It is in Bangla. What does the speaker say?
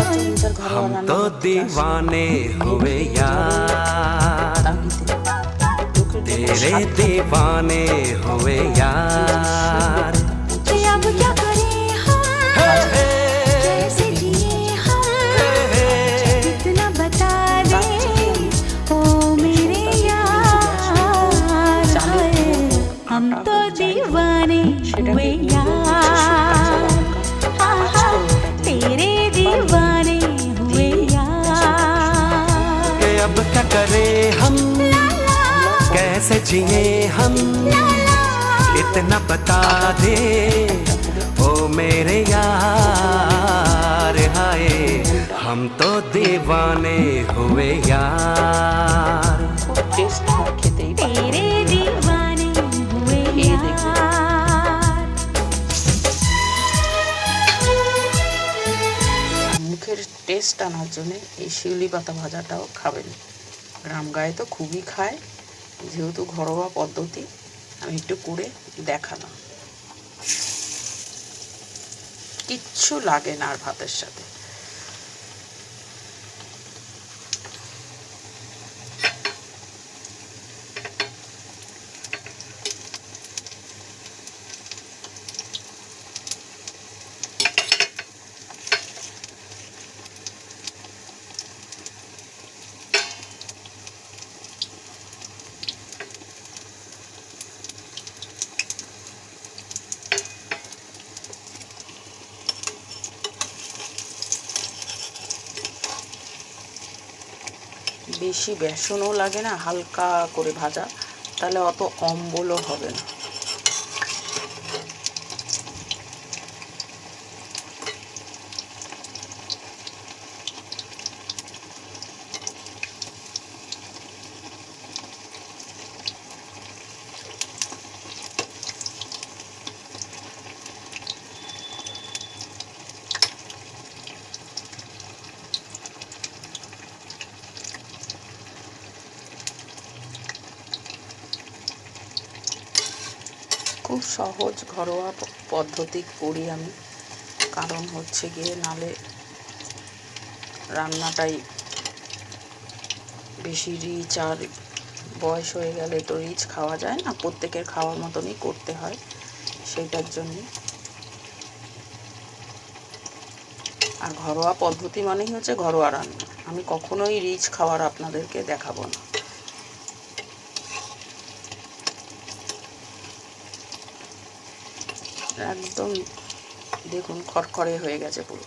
हम तो दीवाने हुए यार, तेरे दीवाने हुए यार। अब क्या करें हम, कैसे जिए हम, इतना बता दे ओ मेरे यार। हम तो दीवाने हुए यार, तेरे दीवाने हुए यार। अब क्या करें हम, कैसे जिए हम, इतना बता दे ओ मेरे यार। हाय हम तो दीवाने हुए यार, तेरे दीवाने हुए यार। মুখের টেস্ট আনার জন্য এই শিউলি পাতা ভাজাটাও খাবেন। গ্রাম গায়ে তো খুবই খায়, যেহেতু ঘরোয়া পদ্ধতি আমি একটু করে দেখালাম। কিচ্ছু লাগে না আর ভাতের সাথে। বেশি বেসনও লাগে না, হালকা করে ভাজা, তাহলে অত অম্বলও হবে না। খুব সহজ ঘরোয়া পদ্ধতি করি আমি, কারণ হচ্ছে গিয়ে নালে রান্নাটাই বেশি রিচ, আর বয়স হয়ে গেলে তো রিচ খাওয়া যায় না, প্রত্যেকের খাওয়ার মতনই করতে হয়, সেইটার জন্যে। আর ঘরোয়া পদ্ধতি মানেই হচ্ছে ঘরোয়া রান্না, আমি কখনোই রিচ খাওয়ার আপনাদেরকে দেখাবো না। একদম দেখুন খড়খড়ে হয়ে গেছে পুরো।